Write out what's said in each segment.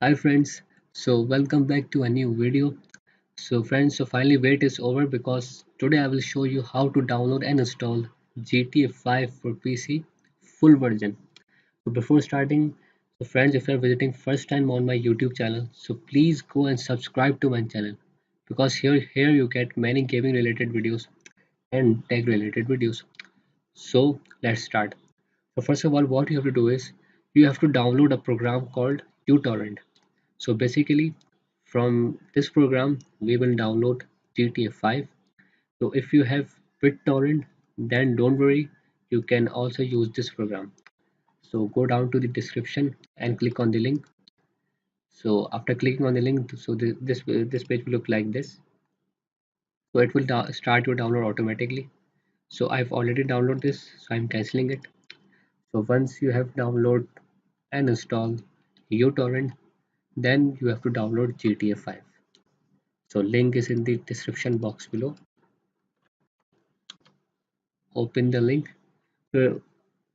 Hi friends, so welcome back to a new video. So friends, finally wait is over because today I will show you how to download and install GTA 5 for PC full version. So before starting, so friends, if you are visiting first time on my YouTube channel, so please go and subscribe to my channel because here you get many gaming related videos and tech related videos. So let's start. So first of all, what you have to do is you have to download a program called uTorrent. So basically from this program we will download GTA 5. So if you have BitTorrent, then don't worry, you can also use this program. So go down to the description and click on the link. So after clicking on the link, so this page will look like this. So it will start your download automatically. So I've already downloaded this, so I'm canceling it. So once you have download and install uTorrent, then you have to download GTA 5. So link is in the description box below. Open the link. So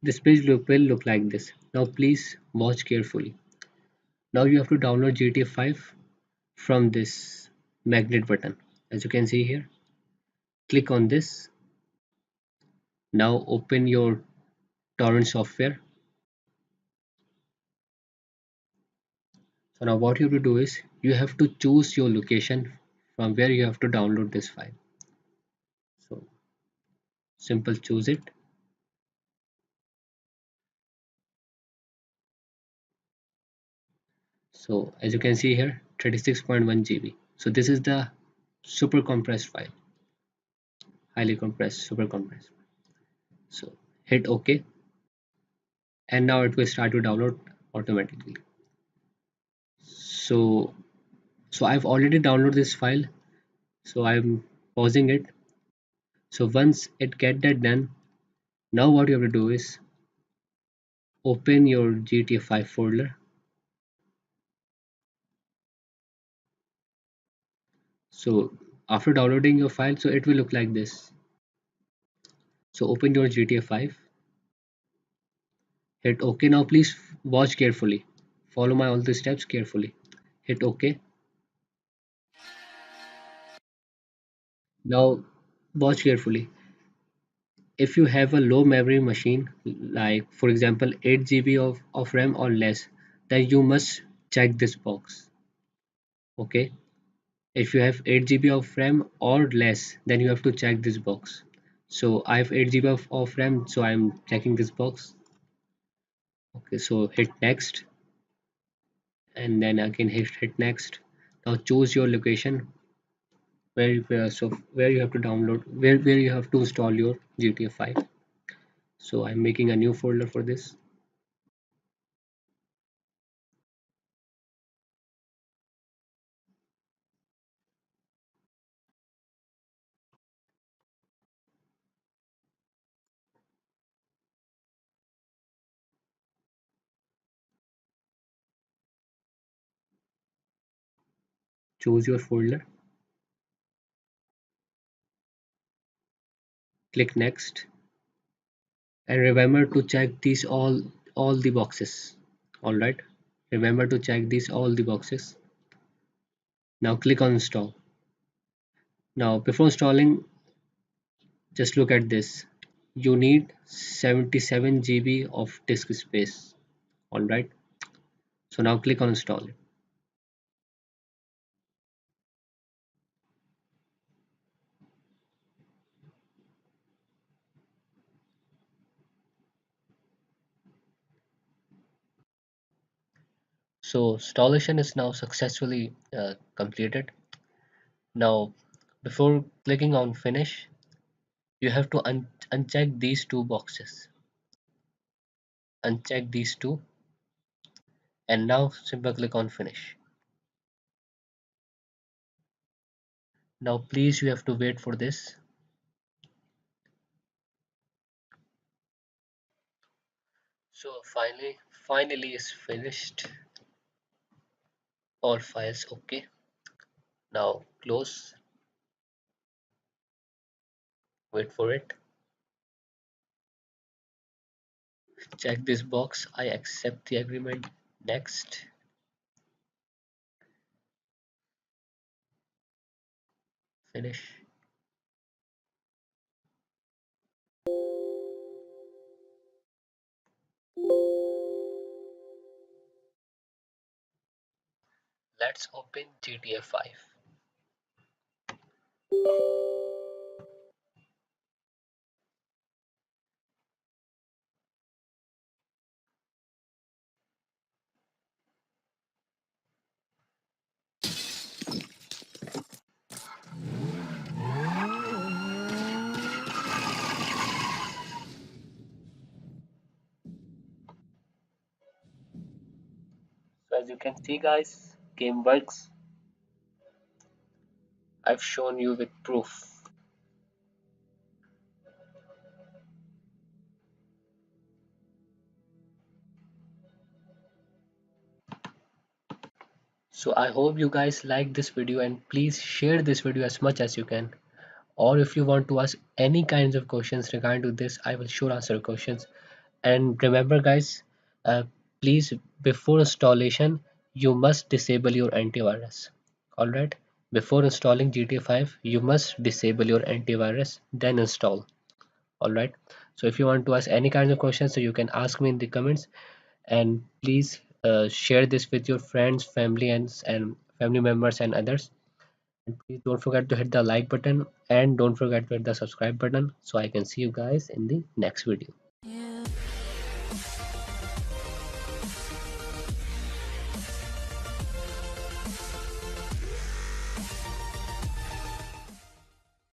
this page will look like this. Now please watch carefully. Now you have to download GTA 5 from this magnet button. As you can see here, click on this. Now open your torrent software. So now what you have to do is you have to choose your location from where you have to download this file. So simple choose it. So as you can see here, 36.1 GB. So this is the super compressed file, highly compressed, super compressed. So hit OK, and now it will start to download automatically. So I've already downloaded this file, so I'm pausing it. So once it get that done, now what you have to do is open your GTA 5 folder. So after downloading your file, so it will look like this. So open your GTA 5, hit OK. Now please watch carefully, follow my all the steps carefully. Hit OK. Now watch carefully. If you have a low memory machine, like for example 8 GB of RAM or less, then you must check this box. Okay, if you have 8 GB of RAM or less, then you have to check this box. So I have 8 GB of RAM, so I'm checking this box. Okay, so hit next, and then again hit next. Now choose your location where you have to download, where you have to install your GTA 5. So I'm making a new folder for this. Choose your folder, click next, and remember to check these all the boxes. All right, remember to check these all the boxes. Now click on install. Now before installing, just look at this. You need 77 GB of disk space. All right, so now click on install it. So installation is now successfully completed. Now before clicking on finish, you have to uncheck these two boxes. Uncheck these two, and now simply click on finish. Now please, you have to wait for this. So finally is finished. All files okay. Now close. Wait for it. Check this box. I accept the agreement. Next. finish. Let's open GTA 5. So as you can see guys, game works. I've shown you with proof. So I hope you guys like this video and please share this video as much as you can. Or if you want to ask any kinds of questions regarding to this, I will sure answer your questions. And remember guys, uh, please before installation, you must disable your antivirus. Alright, before installing GTA 5, you must disable your antivirus, then install. Alright, so if you want to ask any kinds of questions, so you can ask me in the comments, and please share this with your friends, family, and family members and others. And please don't forget to hit the like button and don't forget to hit the subscribe button so I can see you guys in the next video.